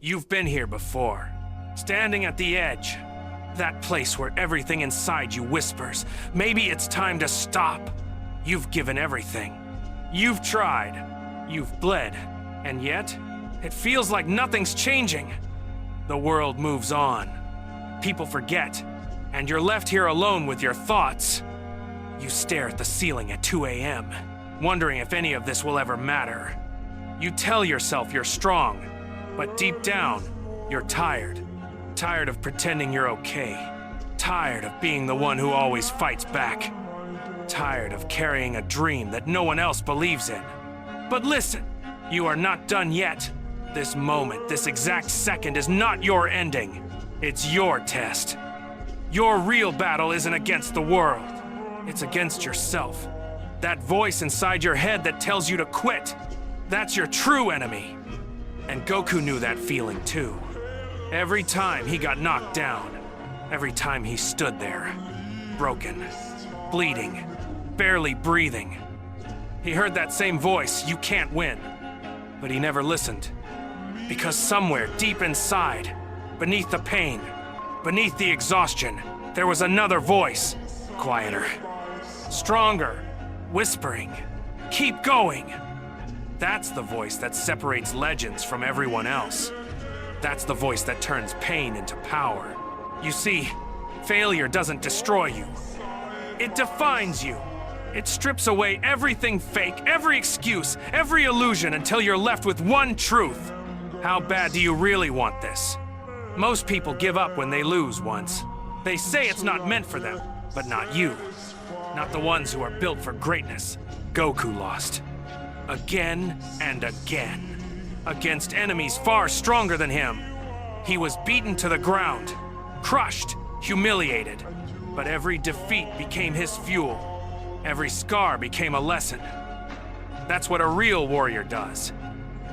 You've been here before, standing at the edge. That place where everything inside you whispers, maybe it's time to stop. You've given everything. You've tried. You've bled. And yet, it feels like nothing's changing. The world moves on. People forget. And you're left here alone with your thoughts. You stare at the ceiling at 2 a.m., wondering if any of this will ever matter. You tell yourself you're strong, but deep down, you're tired. Tired of pretending you're okay. Tired of being the one who always fights back. Tired of carrying a dream that no one else believes in. But listen, you are not done yet. This moment, this exact second is not your ending. It's your test. Your real battle isn't against the world. It's against yourself. That voice inside your head that tells you to quit. That's your true enemy. And Goku knew that feeling too. Every time he got knocked down, every time he stood there, broken, bleeding, barely breathing, he heard that same voice, you can't win. But he never listened. Because somewhere deep inside, beneath the pain, beneath the exhaustion, there was another voice, quieter, stronger, whispering, keep going. That's the voice that separates legends from everyone else. That's the voice that turns pain into power. You see, failure doesn't destroy you. It defines you. It strips away everything fake, every excuse, every illusion until you're left with one truth. How bad do you really want this? Most people give up when they lose once. They say it's not meant for them, but not you. Not the ones who are built for greatness. Goku lost. Again and again. Against enemies far stronger than him. He was beaten to the ground, crushed, humiliated. But every defeat became his fuel. Every scar became a lesson. That's what a real warrior does.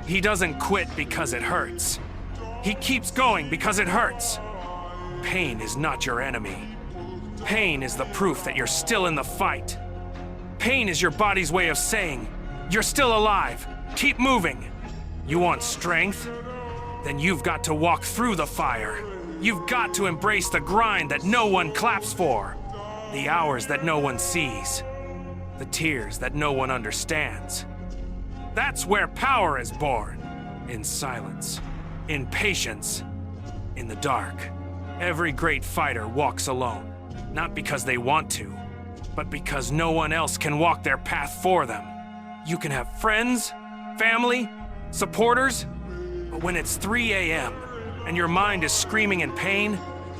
He doesn't quit because it hurts. He keeps going because it hurts. Pain is not your enemy. Pain is the proof that you're still in the fight. Pain is your body's way of saying, you're still alive. Keep moving. You want strength? Then you've got to walk through the fire. You've got to embrace the grind that no one claps for. The hours that no one sees. The tears that no one understands. That's where power is born. In silence. In patience. In the dark. Every great fighter walks alone. Not because they want to, but because no one else can walk their path for them. You can have friends, family, supporters, but when it's 3 a.m. and your mind is screaming in pain,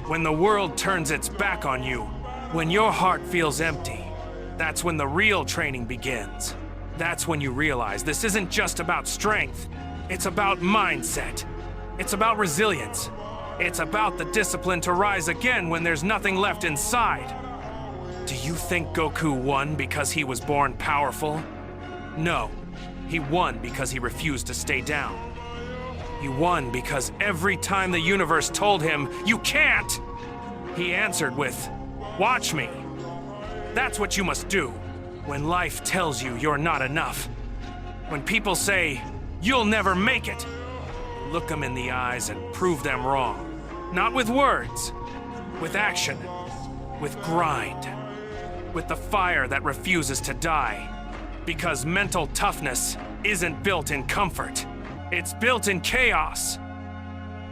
when the world turns its back on you, when your heart feels empty, that's when the real training begins. That's when you realize this isn't just about strength, it's about mindset. It's about resilience. It's about the discipline to rise again when there's nothing left inside. Do you think Goku won because he was born powerful? No. He won because he refused to stay down. He won because every time the universe told him, you can't, he answered with, watch me. That's what you must do when life tells you you're not enough. When people say, you'll never make it, look them in the eyes and prove them wrong. Not with words, with action, with grind, with the fire that refuses to die. Because mental toughness isn't built in comfort. It's built in chaos.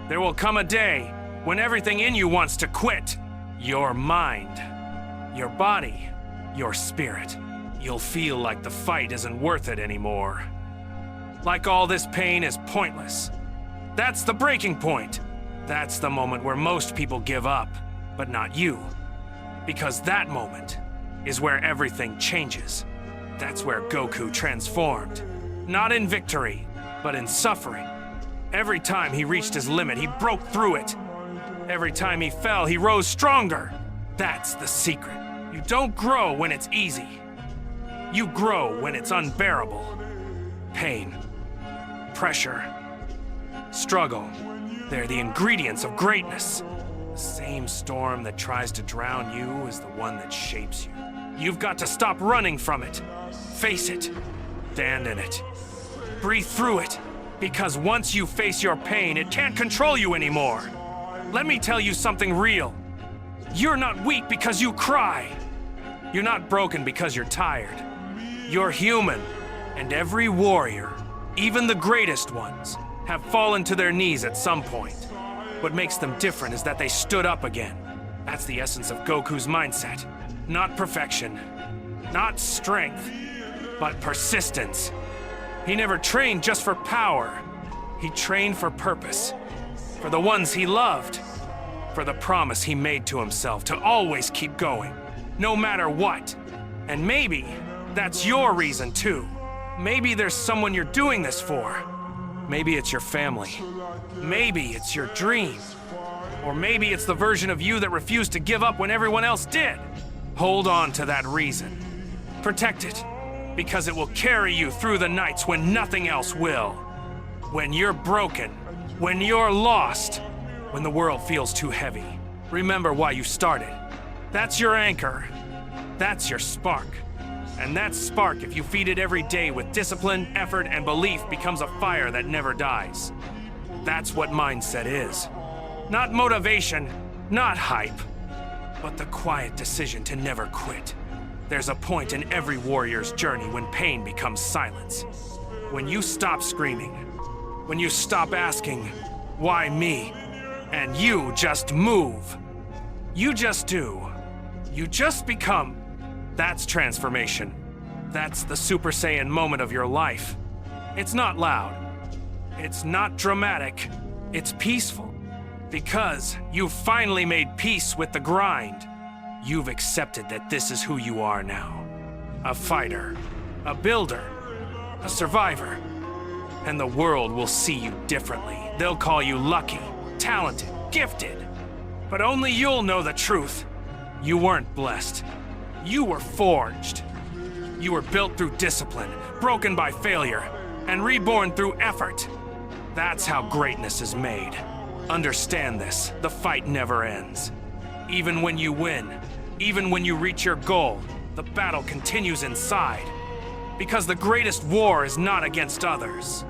There will come a day when everything in you wants to quit. Your mind, your body, your spirit. You'll feel like the fight isn't worth it anymore. Like all this pain is pointless. That's the breaking point. That's the moment where most people give up, but not you. Because that moment is where everything changes. That's where Goku transformed. Not in victory, but in suffering. Every time he reached his limit, he broke through it. Every time he fell, he rose stronger. That's the secret. You don't grow when it's easy. You grow when it's unbearable. Pain, pressure, struggle. They're the ingredients of greatness. The same storm that tries to drown you is the one that shapes you. You've got to stop running from it. Face it. Stand in it. Breathe through it. Because once you face your pain, it can't control you anymore. Let me tell you something real. You're not weak because you cry. You're not broken because you're tired. You're human. And every warrior, even the greatest ones, have fallen to their knees at some point. What makes them different is that they stood up again. That's the essence of Goku's mindset. Not perfection, not strength, but persistence. He never trained just for power. He trained for purpose, for the ones he loved, for the promise he made to himself to always keep going, no matter what. And maybe that's your reason too. Maybe there's someone you're doing this for. Maybe it's your family. Maybe it's your dream. Or maybe it's the version of you that refused to give up when everyone else did. Hold on to that reason. Protect it, because it will carry you through the nights when nothing else will. When you're broken, when you're lost, when the world feels too heavy. Remember why you started. That's your anchor. That's your spark. And that spark, if you feed it every day with discipline, effort, and belief, becomes a fire that never dies. That's what mindset is. Not motivation, not hype, but the quiet decision to never quit. There's a point in every warrior's journey when pain becomes silence. When you stop screaming. When you stop asking, why me? And you just move. You just do. You just become. That's transformation. That's the Super Saiyan moment of your life. It's not loud. It's not dramatic. It's peaceful. Because you've finally made peace with the grind. You've accepted that this is who you are now. A fighter, a builder, a survivor. And the world will see you differently. They'll call you lucky, talented, gifted. But only you'll know the truth. You weren't blessed. You were forged. You were built through discipline, broken by failure, and reborn through effort. That's how greatness is made. Understand this, the fight never ends. Even when you win, even when you reach your goal, the battle continues inside. Because the greatest war is not against others.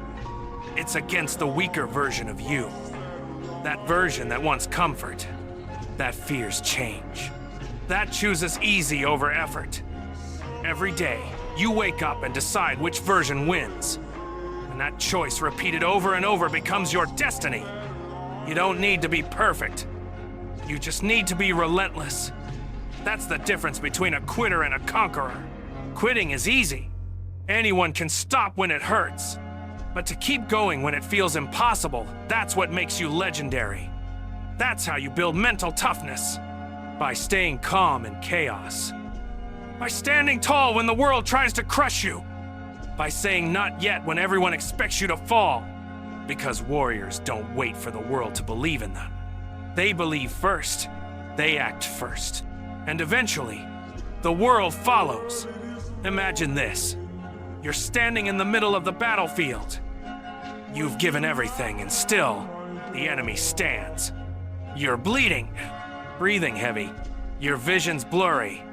It's against the weaker version of you. That version that wants comfort, that fears change. That chooses easy over effort. Every day, you wake up and decide which version wins. And that choice repeated over and over becomes your destiny. You don't need to be perfect. You just need to be relentless. That's the difference between a quitter and a conqueror. Quitting is easy. Anyone can stop when it hurts. But to keep going when it feels impossible, that's what makes you legendary. That's how you build mental toughness. By staying calm in chaos. By standing tall when the world tries to crush you. By saying not yet when everyone expects you to fall. Because warriors don't wait for the world to believe in them. They believe first. They act first. And eventually, the world follows. Imagine this. You're standing in the middle of the battlefield. You've given everything and still, the enemy stands. You're bleeding. Breathing heavy. Your vision's blurry.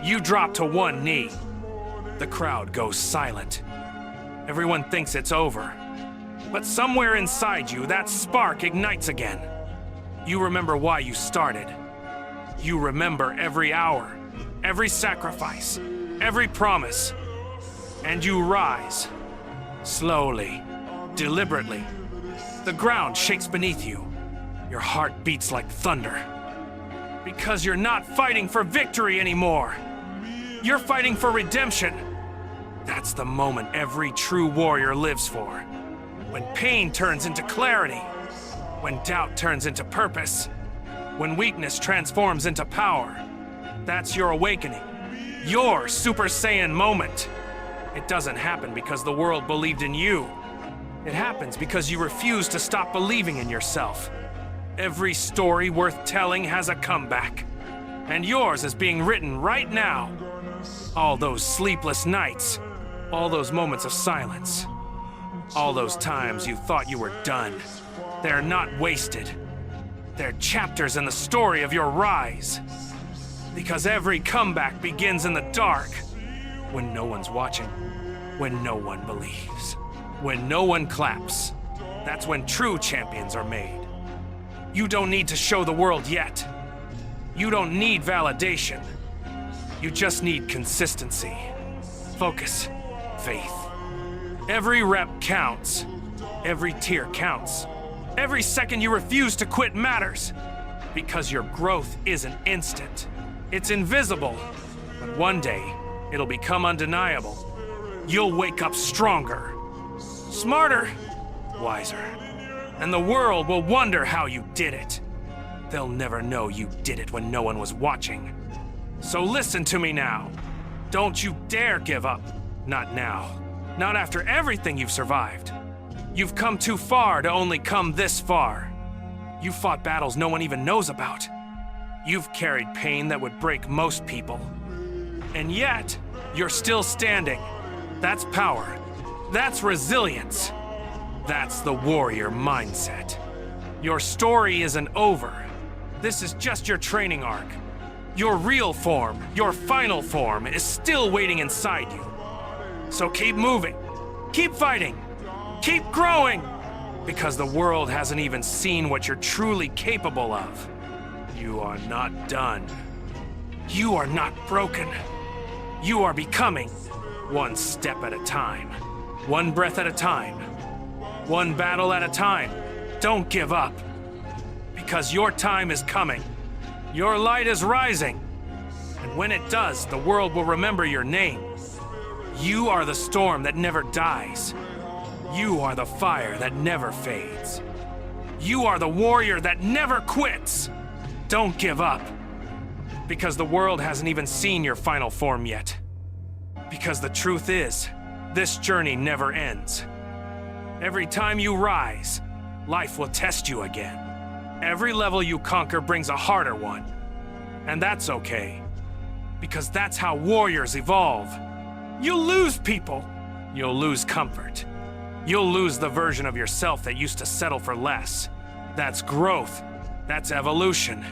You drop to one knee. The crowd goes silent. Everyone thinks it's over. But somewhere inside you, that spark ignites again. You remember why you started. You remember every hour, every sacrifice, every promise. And you rise. Slowly, deliberately. The ground shakes beneath you. Your heart beats like thunder. Because you're not fighting for victory anymore. You're fighting for redemption. That's the moment every true warrior lives for. When pain turns into clarity. When doubt turns into purpose. When weakness transforms into power. That's your awakening. Your Super Saiyan moment. It doesn't happen because the world believed in you. It happens because you refuse to stop believing in yourself. Every story worth telling has a comeback. And yours is being written right now. All those sleepless nights. All those moments of silence. All those times you thought you were done. They're not wasted. They're chapters in the story of your rise. Because every comeback begins in the dark. When no one's watching. When no one believes. When no one claps, that's when true champions are made. You don't need to show the world yet. You don't need validation. You just need consistency, focus, faith. Every rep counts. Every tear counts. Every second you refuse to quit matters. Because your growth isn't instant. It's invisible. But one day, it'll become undeniable. You'll wake up stronger, smarter, wiser. And the world will wonder how you did it. They'll never know you did it when no one was watching. So listen to me now. Don't you dare give up. Not now. Not after everything you've survived. You've come too far to only come this far. You fought battles no one even knows about. You've carried pain that would break most people. And yet, you're still standing. That's power. That's resilience. That's the warrior mindset. Your story isn't over. This is just your training arc. Your real form, your final form, is still waiting inside you. So keep moving. Keep fighting. Keep growing. Because the world hasn't even seen what you're truly capable of. You are not done. You are not broken. You are becoming, one step at a time. One breath at a time. One battle at a time. Don't give up. Because your time is coming. Your light is rising. And when it does, the world will remember your name. You are the storm that never dies. You are the fire that never fades. You are the warrior that never quits. Don't give up. Because the world hasn't even seen your final form yet. Because the truth is, this journey never ends. Every time you rise, life will test you again. Every level you conquer brings a harder one. And that's okay. Because that's how warriors evolve. You'll lose people. You'll lose comfort. You'll lose the version of yourself that used to settle for less. That's growth. That's evolution.